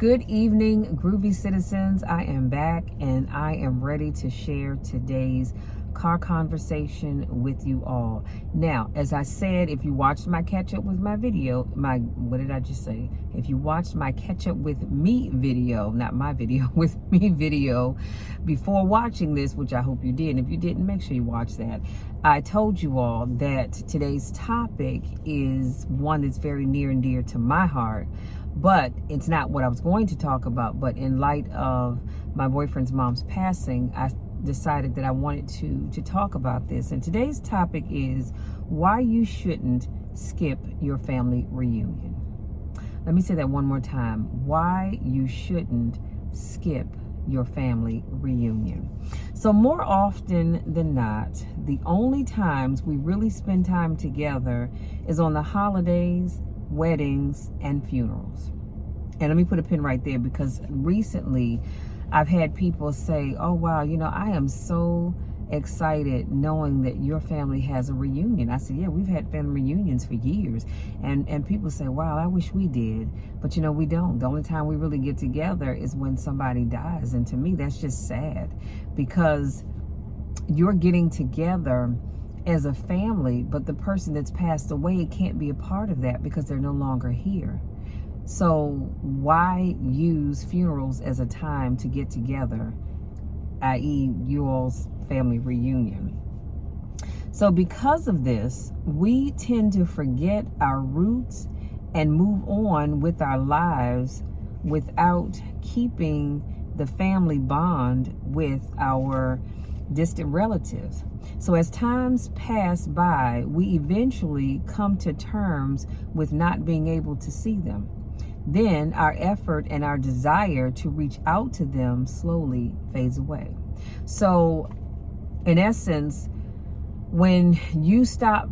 Good evening, groovy citizens. I am back and I am ready to share today's car conversation with you all. Now, as I said, if you watched my catch up with my video, what did I just say? If you watched my catch up with me video, not my video, with me video before watching this, which I hope you did. And if you didn't, make sure you watch that. I told you all that today's topic is one that's very near and dear to my heart. But it's not what I was going to talk about. But in light of my boyfriend's mom's passing, I decided that I wanted to talk about this. And today's topic is why you shouldn't skip your family reunion. Let me say that one more time. Why you shouldn't skip your family reunion. So more often than not, the only times we really spend time together is on the holidays, weddings, and funerals. And let me put a pin right there, because recently I've had people say, oh wow, I am so excited knowing that your family has a reunion. I said, yeah, we've had family reunions for years. And people say, wow, I wish we did. But we don't. The only time we really get together is when somebody dies. And to me, that's just sad, because you're getting together as a family, but the person that's passed away can't be a part of that because they're no longer here. So why use funerals as a time to get together, i.e. you all's family reunion? So because of this, we tend to forget our roots and move on with our lives without keeping the family bond with our distant relatives. So as times pass by, we eventually come to terms with not being able to see them. Then our effort and our desire to reach out to them slowly fades away. So in essence, when you stop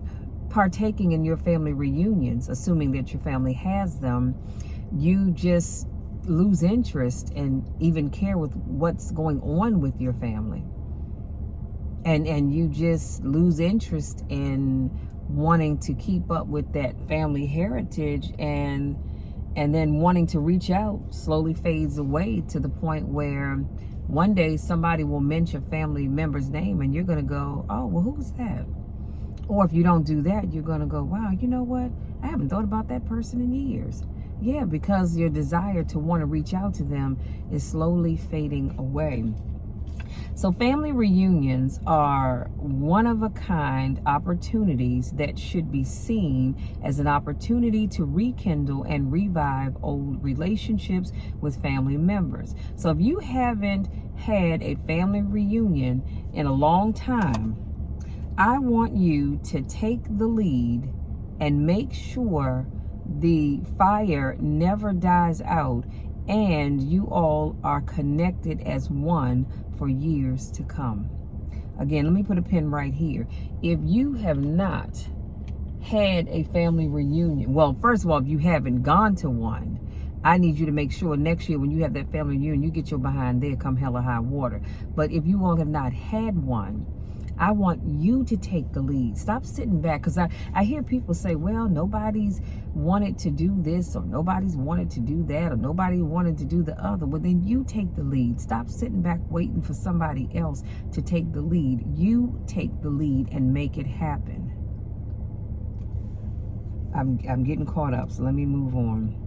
partaking in your family reunions, assuming that your family has them, you just lose interest and even care with what's going on with your family. And you just lose interest in wanting to keep up with that family heritage, and then wanting to reach out slowly fades away, to the point where one day somebody will mention a family member's name and you're going to go, oh, well, who's that? Or if you don't do that, you're going to go, wow, you know what? I haven't thought about that person in years. Yeah, because your desire to want to reach out to them is slowly fading away. So family reunions are one-of-a-kind opportunities that should be seen as an opportunity to rekindle and revive old relationships with family members. So if you haven't had a family reunion in a long time, I want you to take the lead and make sure the fire never dies out and you all are connected as one for years to come. Again, let me put a pin right here. If you have not had a family reunion, well, first of all, if you haven't gone to one, I need you to make sure next year when you have that family reunion, you get your behind there, come hell or high water. But if you all have not had one, I want you to take the lead. Stop sitting back, because I hear people say, well, nobody's wanted to do this, or nobody's wanted to do that, or nobody wanted to do the other. Well, then you take the lead. Stop sitting back waiting for somebody else to take the lead. You take the lead and make it happen. I'm getting caught up, so let me move on.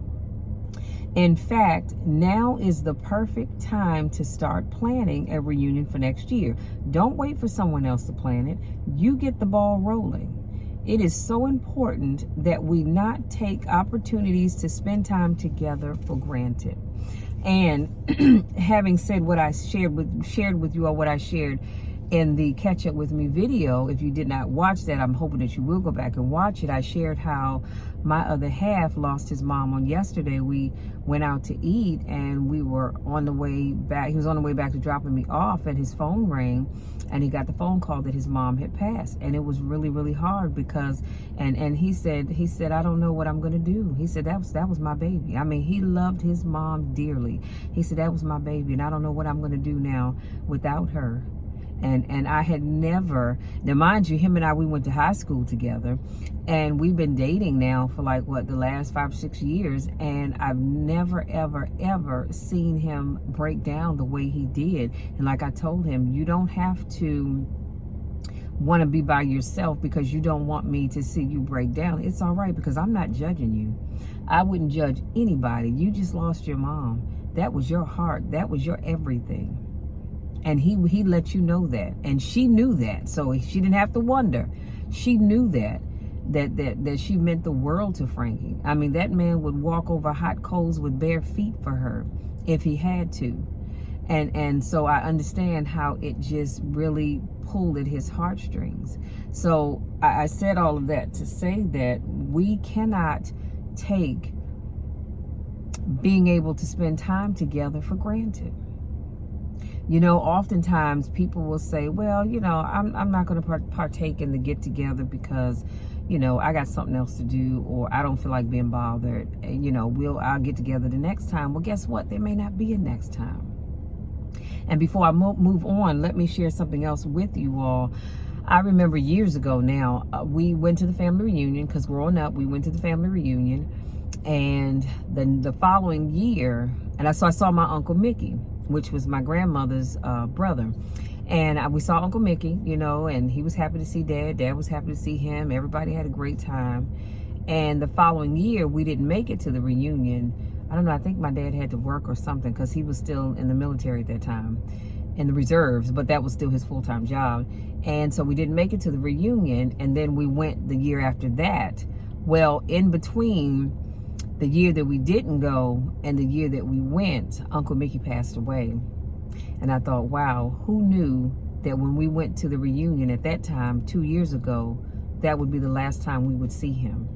In fact, now is the perfect time to start planning a reunion for next year. Don't wait for someone else to plan it. You get the ball rolling. It is so important that we not take opportunities to spend time together for granted. And having said what I shared with you, or what I shared in the catch up with me video, if you did not watch that, I'm hoping that you will go back and watch it. I shared how my other half lost his mom on yesterday. We went out to eat and we were on the way back. He was on the way back to dropping me off, and his phone rang and he got the phone call that his mom had passed. And it was really, really hard because, and he said, I don't know what I'm going to do. He said, that was my baby. I mean, he loved his mom dearly. He said, that was my baby, and I don't know what I'm going to do now without her. And I had never, now mind you, him and I, we went to high school together, and we've been dating now for like the last 5 or 6 years, and I've never ever seen him break down the way he did. And like I told him, you don't have to want to be by yourself because you don't want me to see you break down. It's all right, because I'm not judging you. I wouldn't judge anybody. You just lost your mom. That was your heart. That was your everything. And he let you know that. And she knew that. So she didn't have to wonder. She knew that she meant the world to Frankie. I mean, that man would walk over hot coals with bare feet for her if he had to. And so I understand how it just really pulled at his heartstrings. So I said all of that to say that we cannot take being able to spend time together for granted. You know, oftentimes people will say, well, you know, I'm not going to partake in the get together because, you know, I got something else to do, or I don't feel like being bothered. And, you know, I'll get together the next time. Well, guess what? There may not be a next time. And before I move on, let me share something else with you all. I remember years ago now, we went to the family reunion, because growing up, we went to the family reunion. And then the following year, and I saw my Uncle Mickey, which was my grandmother's brother. And we saw Uncle Mickey, you know, and he was happy to see Dad. Dad was happy to see him. Everybody had a great time. And the following year, we didn't make it to the reunion. I don't know, I think my dad had to work or something, because he was still in the military at that time, in the reserves, but that was still his full-time job. And so we didn't make it to the reunion, and then we went the year after that. Well, in between the year that we didn't go and the year that we went, Uncle Mickey passed away. And I thought, wow, who knew that when we went to the reunion at that time, 2 years ago, that would be the last time we would see him.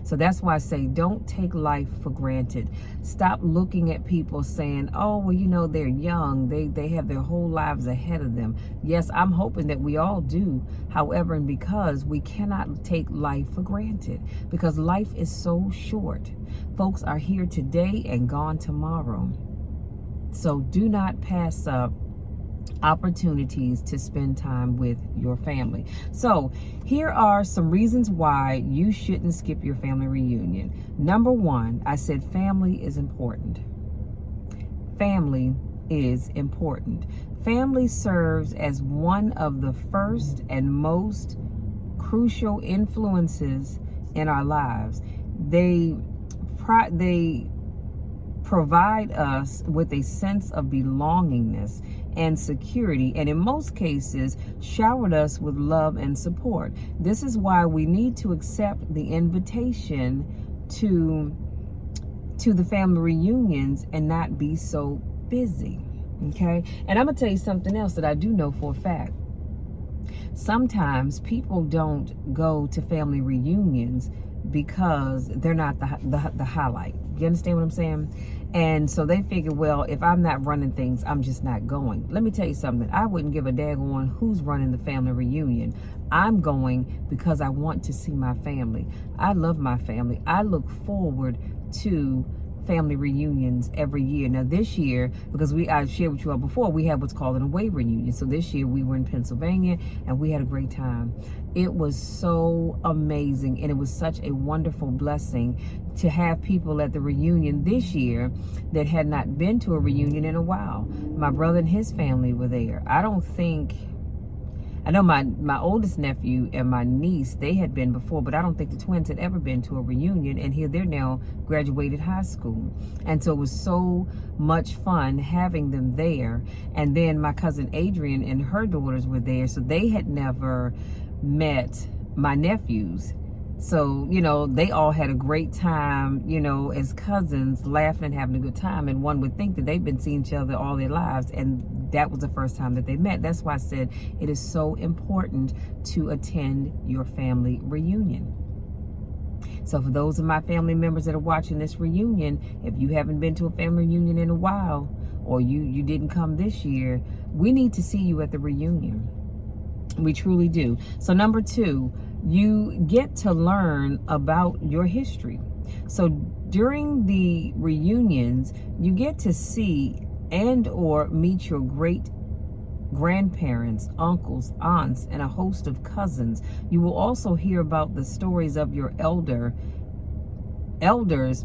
So that's why I say, don't take life for granted. Stop looking at people saying, oh, well, you know, they're young. They have their whole lives ahead of them. Yes, I'm hoping that we all do. However, and because we cannot take life for granted, because life is so short. Folks are here today and gone tomorrow. So do not pass up opportunities to spend time with your family. So here are some reasons why you shouldn't skip your family reunion. Number one, I said family is important. Family is important. Family serves as one of the first and most crucial influences in our lives. They provide us with a sense of belongingness and security, and in most cases showered us with love and support. This is why we need to accept the invitation to the family reunions and not be so busy. Okay? And I'm gonna tell you something else that I do know for a fact. Sometimes people don't go to family reunions because they're not the highlight. You understand what I'm saying? And so they figure, well, if I'm not running things, I'm just not going. Let me tell you something. I wouldn't give a daggone who's running the family reunion. I'm going because I want to see my family. I love my family. I look forward to family reunions every year. Now this year, because I shared with you all before, we had what's called an away reunion. So this year we were in Pennsylvania and we had a great time. It was so amazing, and it was such a wonderful blessing to have people at the reunion this year that had not been to a reunion in a while. My brother and his family were there. I know my oldest nephew and my niece, they had been before, but I don't think the twins had ever been to a reunion, and here they're now graduated high school. And so it was so much fun having them there. And then my cousin Adrian and her daughters were there, so they had never met my nephews. So, you know, they all had a great time, you know, as cousins, laughing and having a good time. And one would think that they've been seeing each other all their lives, and that was the first time that they met. That's why I said it is so important to attend your family reunion. So for those of my family members that are watching this reunion, if you haven't been to a family reunion in a while, or you didn't come this year, we need to see you at the reunion. We truly do. So number two, you get to learn about your history. So during the reunions, you get to see and or meet your great grandparents, uncles, aunts, and a host of cousins. You will also hear about the stories of your elders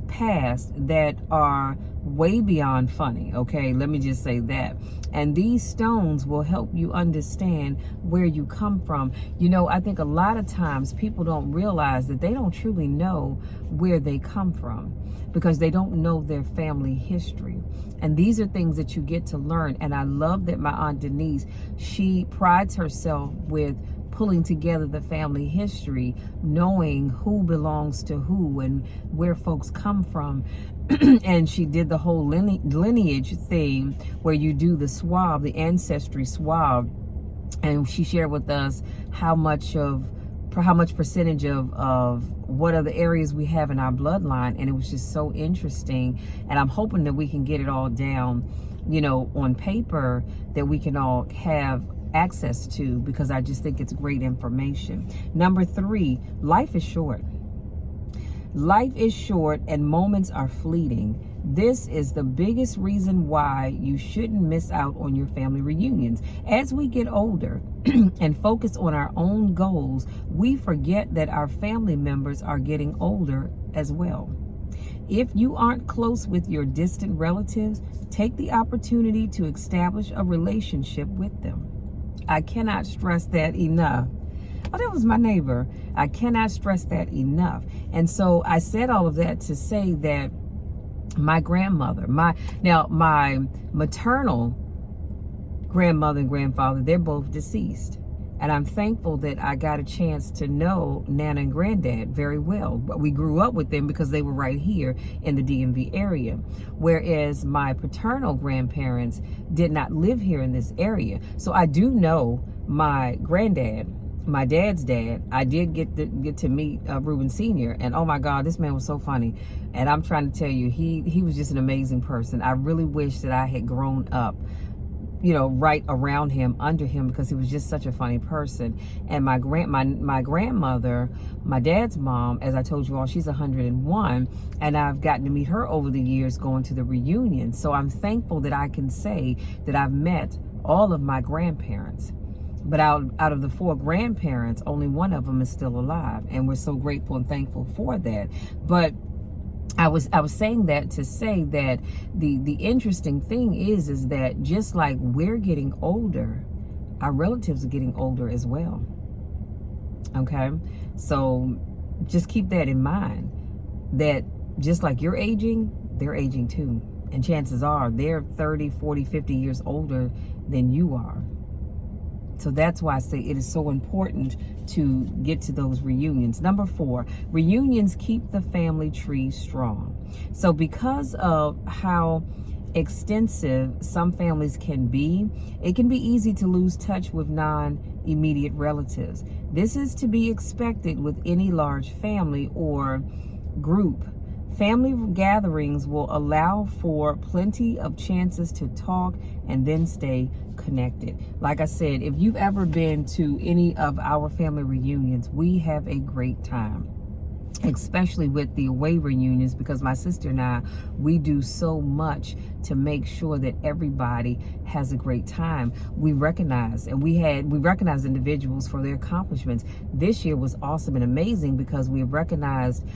past that are way beyond funny. Okay, let me just say that. And these stones will help you understand where you come from. You know, I think a lot of times people don't realize that they don't truly know where they come from because they don't know their family history. And these are things that you get to learn. And I love that my Aunt Denise, she prides herself with pulling together the family history, knowing who belongs to who and where folks come from. And she did the whole lineage thing where you do the swab, the ancestry swab. And she shared with us how much percentage of what are the areas we have in our bloodline. And it was just so interesting. And I'm hoping that we can get it all down, you know, on paper that we can all have access to, because I just think it's great information. Number 3, life is short. Life is short and moments are fleeting. This is the biggest reason why you shouldn't miss out on your family reunions. As we get older and focus on our own goals, we forget that our family members are getting older as well. If you aren't close with your distant relatives, take the opportunity to establish a relationship with them. I cannot stress that enough. Oh, that was my neighbor. I cannot stress that enough. And so I said all of that to say that my grandmother, my maternal grandmother and grandfather, they're both deceased. And I'm thankful that I got a chance to know Nana and Granddad very well. But we grew up with them because they were right here in the DMV area. Whereas my paternal grandparents did not live here in this area. So I do know my granddad, my dad's dad. I did get to meet Reuben Sr. And oh my God, this man was so funny. And I'm trying to tell you, he was just an amazing person. I really wish that I had grown up, you know, right around him, under him, because he was just such a funny person. And my grandmother, my dad's mom, as I told you all, she's 101, and I've gotten to meet her over the years going to the reunion. So I'm thankful that I can say that I've met all of my grandparents. But out of the 4 grandparents, only one of them is still alive, and we're so grateful and thankful for that. But I was saying that to say that the interesting thing is that just like we're getting older, our relatives are getting older as well. Okay, so just keep that in mind, that just like you're aging, they're aging too, and chances are they're 30, 40, 50 years older than you are. So that's why I say it is so important to get to those reunions. Number 4, reunions keep the family tree strong. So because of how extensive some families can be, it can be easy to lose touch with non-immediate relatives. This is to be expected with any large family or group. Family gatherings will allow for plenty of chances to talk and then stay connected. Like I said, if you've ever been to any of our family reunions, we have a great time, especially with the away reunions, because my sister and I, we do so much to make sure that everybody has a great time. We recognize individuals for their accomplishments. This year was awesome and amazing because we recognized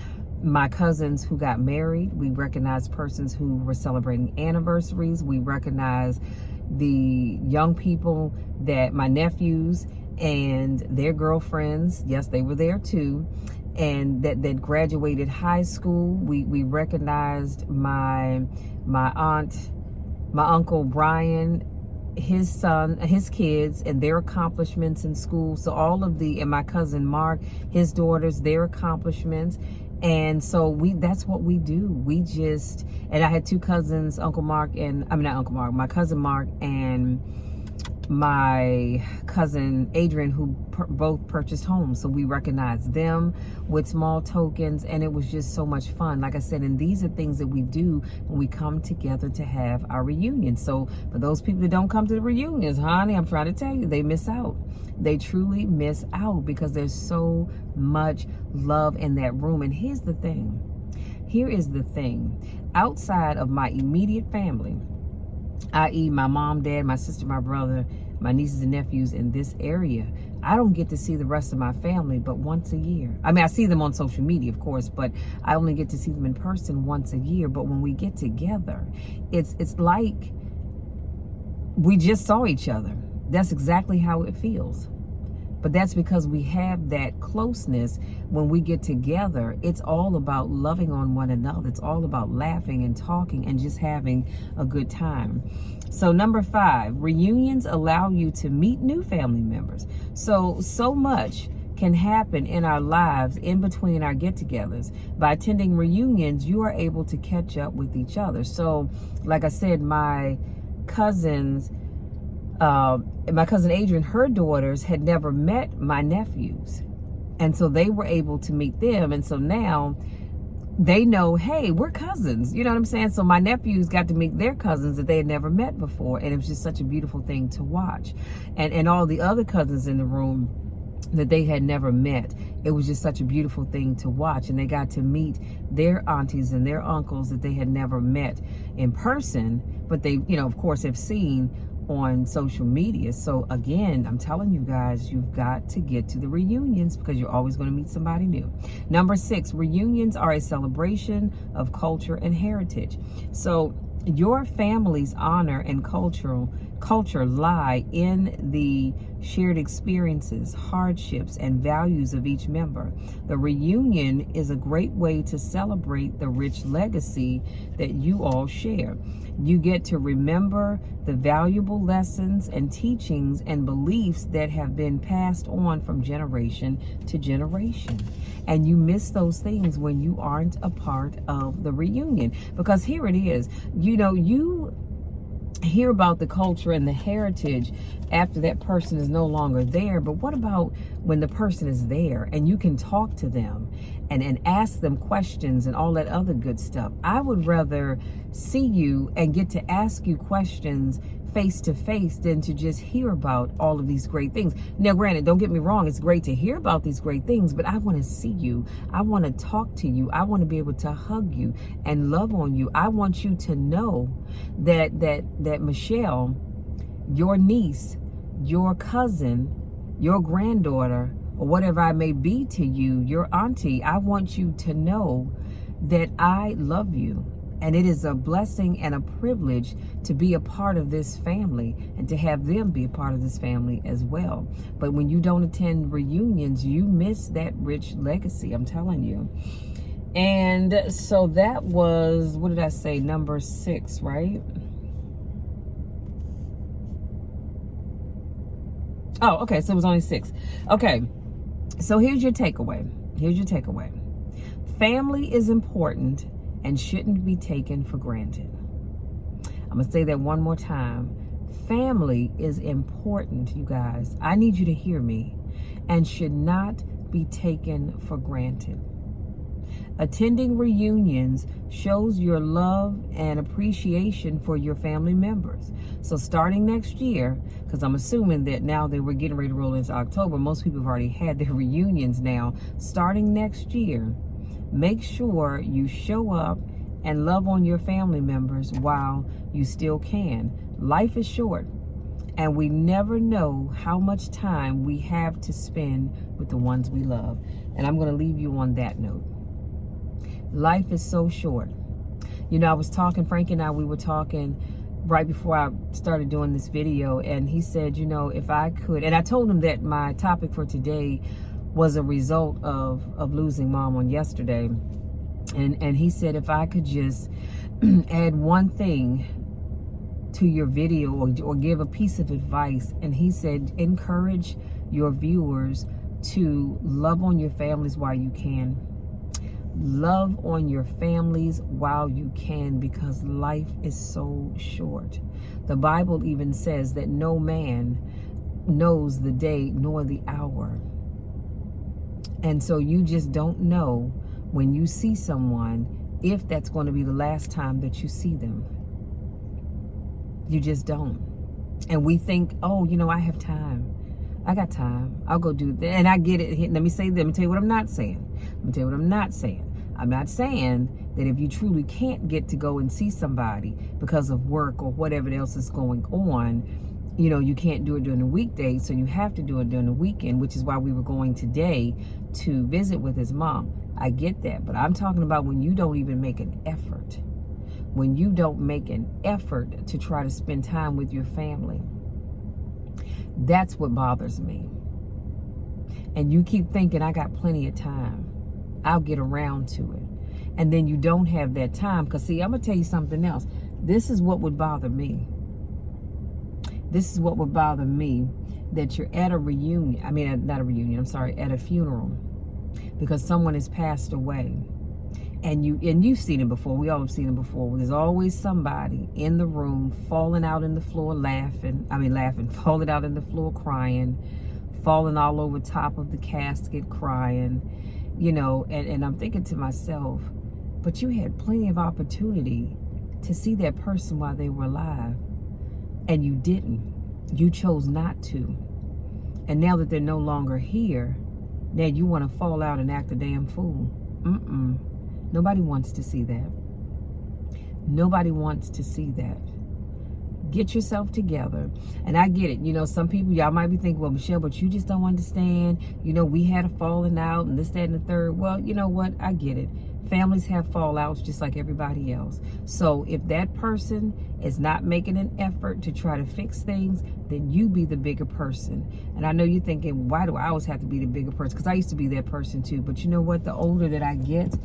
my cousins who got married. We recognized persons who were celebrating anniversaries. We recognized the young people, that my nephews and their girlfriends, yes, they were there too, and that graduated high school. We recognized my aunt, my uncle Brian, his son, his kids, and their accomplishments in school. So all of and my cousin Mark, his daughters, their accomplishments. And so that's what we do. And I had 2 cousins, my cousin Mark and my cousin Adrian, who both purchased homes. So we recognized them with small tokens, and it was just so much fun. Like I said, and these are things that we do when we come together to have our reunions. So for those people that don't come to the reunions, honey, I'm trying to tell you, they miss out. They truly miss out because there's so much love in that room. And here is the thing. Outside of my immediate family, i.e. my mom, dad, my sister, my brother, my nieces and nephews in this area, I don't get to see the rest of my family but once a year. I mean, I see them on social media, of course, but I only get to see them in person once a year. But when we get together, it's like we just saw each other. That's exactly how it feels. But that's because we have that closeness. When we get together, it's all about loving on one another. It's all about laughing and talking and just having a good time. So number 5, reunions allow you to meet new family members. So much can happen in our lives in between our get-togethers. By attending reunions, you are able to catch up with each other. So like I said, my cousin Adrian, her daughters had never met my nephews. And so they were able to meet them. And so now they know, hey, we're cousins. You know what I'm saying? So my nephews got to meet their cousins that they had never met before. And it was just such a beautiful thing to watch. And all the other cousins in the room that they had never met, it was just such a beautiful thing to watch. And they got to meet their aunties and their uncles that they had never met in person, but they, of course, have seen on social media. So again, I'm telling you guys, you've got to get to the reunions because you're always going to meet somebody new. Number 6, reunions are a celebration of culture and heritage. So your family's honor and culture lie in the shared experiences, hardships, and values of each member. The reunion is a great way to celebrate the rich legacy that you all share. You get to remember the valuable lessons and teachings and beliefs that have been passed on from generation to generation. And you miss those things when you aren't a part of the reunion. Because here it is, you hear about the culture and the heritage after that person is no longer there. But what about when the person is there and you can talk to them and ask them questions and all that other good stuff? I would rather see you and get to ask you questions face to face than to just hear about all of these great things. Now, granted, don't get me wrong, it's great to hear about these great things, but I want to see you. I want to talk to you. I want to be able to hug you and love on you. I want you to know that Michelle, your niece, your cousin, your granddaughter, or whatever I may be to you, your auntie, I want you to know that I love you. And it is a blessing and a privilege to be a part of this family and to have them be a part of this family as well. But when you don't attend reunions, you miss that rich legacy, I'm telling you. And so that was, what did I say, number 6, right? Oh, okay, so it was only 6. Okay, so here's your takeaway. Family is important and shouldn't be taken for granted. I'm going to say that one more time. Family is important, you guys. I need you to hear me, and should not be taken for granted. Attending reunions shows your love and appreciation for your family members. So starting next year, because I'm assuming that now that we're getting ready to roll into October, most people have already had their reunions now. Starting next year, make sure you show up and love on your family members while you still can. Life is short, and we never know how much time we have to spend with the ones we love. And I'm going to leave you on that note. Life is so short. I was talking, Frank and I, we were talking right before I started doing this video, and he said, if I could, and I told him that my topic for today was a result of losing mom on yesterday. And he said, if I could just add one thing to your video or give a piece of advice. And he said, encourage your viewers to love on your families while you can. Love on your families while you can, because life is so short. The Bible even says that no man knows the day nor the hour. And so you just don't know when you see someone if that's going to be the last time that you see them. You just don't. And we think, oh, I have time. I got time. I'll go do that. And I get it. Let me tell you what I'm not saying. I'm not saying that if you truly can't get to go and see somebody because of work or whatever else is going on, you know, you can't do it during the weekday, so you have to do it during the weekend, which is why we were going today to visit with his mom. I get that, but I'm talking about when you don't even make an effort. When you don't make an effort to try to spend time with your family. That's what bothers me. And you keep thinking, I got plenty of time. I'll get around to it. And then you don't have that time. Because see, I'm going to tell you something else. This is what would bother me. This is what would bother me, that you're at a reunion. I mean, not a reunion, I'm sorry, at a funeral. Because someone has passed away. And you've seen it before. We all have seen it before. There's always somebody in the room falling out in the floor laughing, falling out in the floor crying, falling all over top of the casket crying, you know, and I'm thinking to myself, but you had plenty of opportunity to see that person while they were alive. And you didn't. You chose not to. And now that they're no longer here, now you want to fall out and act a damn fool. Nobody wants to see that. Nobody wants to see that. Get yourself together. And I get it. You know, some people, y'all might be thinking, well, Michelle, but you just don't understand. You know, we had a falling out and this, that, and the third. Well, you know what? I get it. Families have fallouts just like everybody else. So if that person is not making an effort to try to fix things, then you be the bigger person. And I know you're thinking, why do I always have to be the bigger person? Because I used to be that person too. But you know what? The older that I get,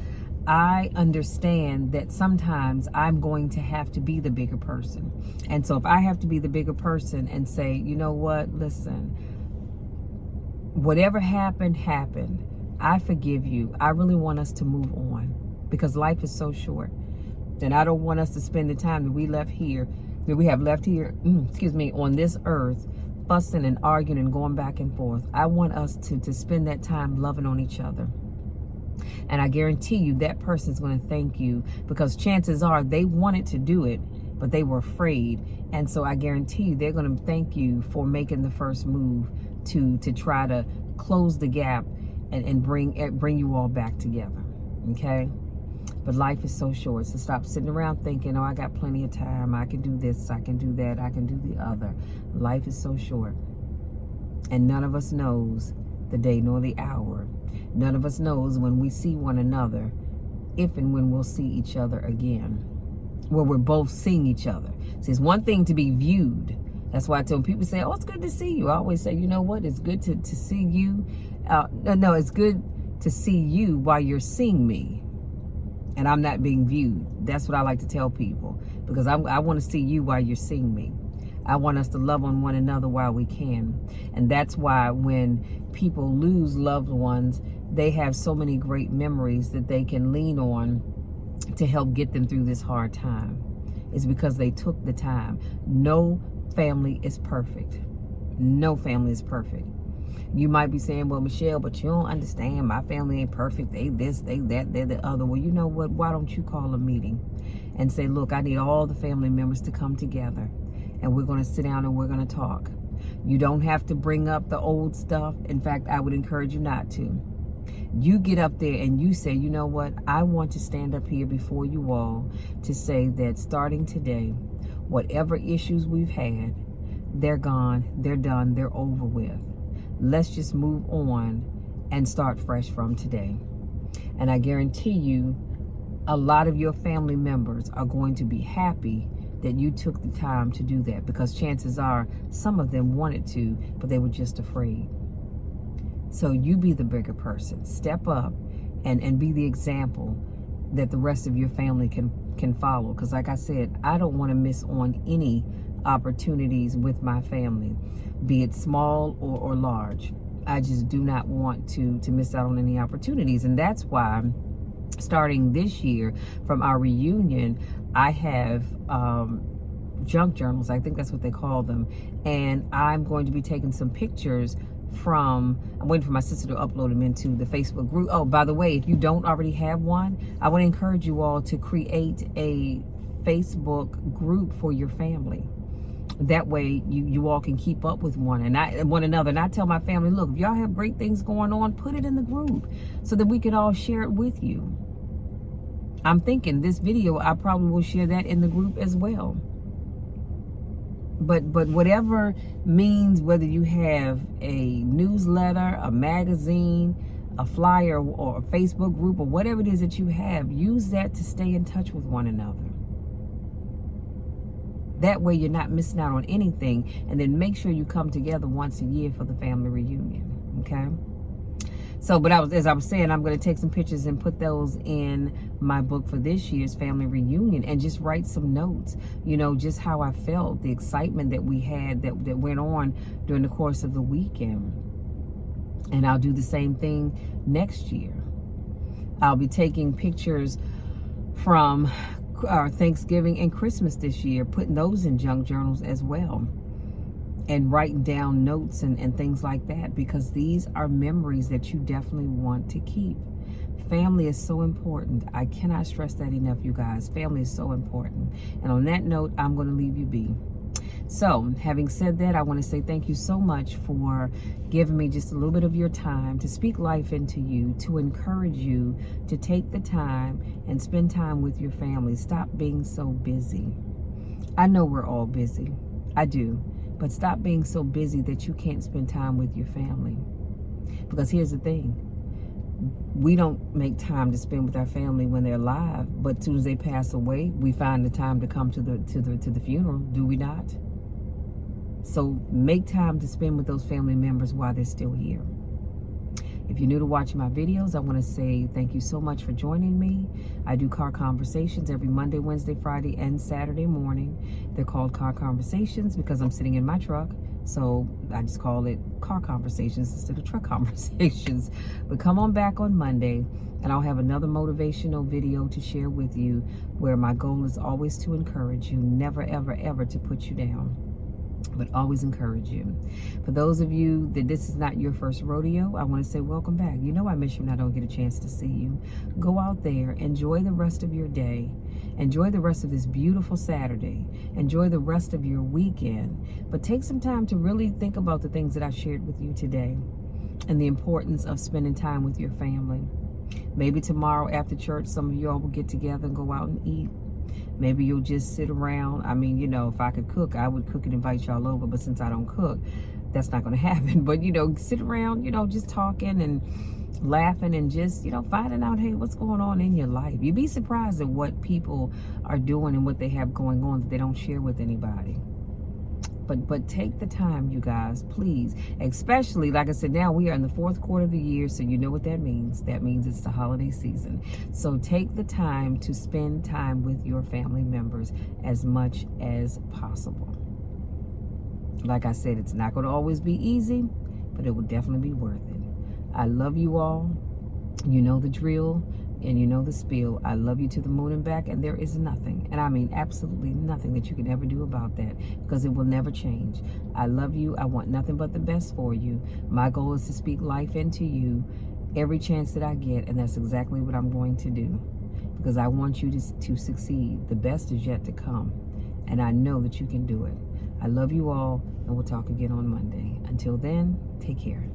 I understand that sometimes I'm going to have to be the bigger person. And so if I have to be the bigger person and say, you know what, listen, whatever happened, happened. I forgive you. I really want us to move on because life is so short. And I don't want us to spend the time that we have left here, on this earth, fussing and arguing and going back and forth. I want us to spend that time loving on each other. And I guarantee you that person's going to thank you, because chances are they wanted to do it, but they were afraid. And so I guarantee you they're going to thank you for making the first move to try to close the gap and bring you all back together. Okay? But life is so short. So stop sitting around thinking, oh, I got plenty of time. I can do this. I can do that. I can do the other. Life is so short. And none of us knows the day nor the hour. None of us knows when we see one another, if and when we'll see each other again. Where we're both seeing each other. See, it's one thing to be viewed. That's why I tell people, say, oh, it's good to see you. I always say, you know what? It's good to see you. No, it's good to see you while you're seeing me. And I'm not being viewed. That's what I like to tell people. Because I want to see you while you're seeing me. I want us to love on one another while we can. And that's why when people lose loved ones, they have so many great memories that they can lean on to help get them through this hard time. It's because they took the time. No family is perfect. No family is perfect. You might be saying, well, Michelle, but you don't understand. My family ain't perfect. They this, they that, they're the other. Well, you know what? Why don't you call a meeting and say, look, I need all the family members to come together. And we're going to sit down and we're going to talk. You don't have to bring up the old stuff. In fact, I would encourage you not to. You get up there and you say, you know what? I want to stand up here before you all to say that starting today, whatever issues we've had, they're gone, they're done, they're over with. Let's just move on and start fresh from today. And I guarantee you, a lot of your family members are going to be happy that you took the time to do that, because chances are some of them wanted to, but they were just afraid. So you be the bigger person. Step up and be the example that the rest of your family can follow. Because like I said, I don't want to miss on any opportunities with my family, be it small or large. I just do not want to miss out on any opportunities. And that's why starting this year from our reunion, I have junk journals. I think that's what they call them. And I'm going to be taking some pictures I'm waiting for my sister to upload them into the Facebook group. Oh, by the way, if you don't already have one, I want to encourage you all to create a Facebook group for your family. That way you all can keep up with one another. And I tell my family, look, if y'all have great things going on, put it in the group so that we can all share it with you. I'm thinking this video, I probably will share that in the group as well. But whatever means, whether you have a newsletter, a magazine, a flyer, or a Facebook group, or whatever it is that you have, use that to stay in touch with one another. That way you're not missing out on anything. And then make sure you come together once a year for the family reunion. Okay? So, but as I was saying, I'm going to take some pictures and put those in my book for this year's family reunion, and just write some notes, you know, just how I felt, the excitement that we had that went on during the course of the weekend. And I'll do the same thing next year. I'll be taking pictures from our Thanksgiving and Christmas this year, putting those in junk journals as well, and writing down notes and things like that, because these are memories that you definitely want to keep. Family is so important. I cannot stress that enough, you guys. Family is so important. And on that note, I'm going to leave you be. So, having said that, I want to say thank you so much for giving me just a little bit of your time to speak life into you, to encourage you to take the time and spend time with your family. Stop being so busy. I know we're all busy. I do. But stop being so busy that you can't spend time with your family. Because here's the thing. We don't make time to spend with our family when they're alive, but as soon as they pass away, we find the time to come to the funeral, do we not? So make time to spend with those family members while they're still here. If you're new to watching my videos, I want to say thank you so much for joining me. I do car conversations every Monday, Wednesday, Friday, and Saturday morning. They're called car conversations because I'm sitting in my truck. So I just call it car conversations instead of truck conversations. But come on back on Monday, and I'll have another motivational video to share with you, where my goal is always to encourage you, never, ever, ever to put you down, but always encourage you. For those of you that this is not your first rodeo, I want to say welcome back. You know I miss you when I don't get a chance to see you. Go out there, enjoy the rest of your day. Enjoy the rest of this beautiful Saturday. Enjoy the rest of your weekend. But take some time to really think about the things that I shared with you today, and the importance of spending time with your family. Maybe tomorrow after church, some of you all will get together and go out and eat. Maybe you'll just sit around. I mean, you know, if I could cook, I would cook and invite y'all over. But since I don't cook, that's not going to happen. But, you know, sit around, you know, just talking and laughing and just, you know, finding out, hey, what's going on in your life. You'd be surprised at what people are doing and what they have going on that they don't share with anybody. But take the time, you guys, please. Especially, like I said, now we are in the fourth quarter of the year, so you know what that means. That means it's the holiday season. So take the time to spend time with your family members as much as possible. Like I said, it's not going to always be easy, but it will definitely be worth it. I love you all. You know the drill. And you know the spiel. I love you to the moon and back, and there is nothing, and I mean absolutely nothing, that you can ever do about that, because it will never change. I love you. I want nothing but the best for you. My goal is to speak life into you every chance that I get, and that's exactly what I'm going to do, because I want you to succeed. The best is yet to come, and I know that you can do it. I love you all, and we'll talk again on Monday. Until then, take care.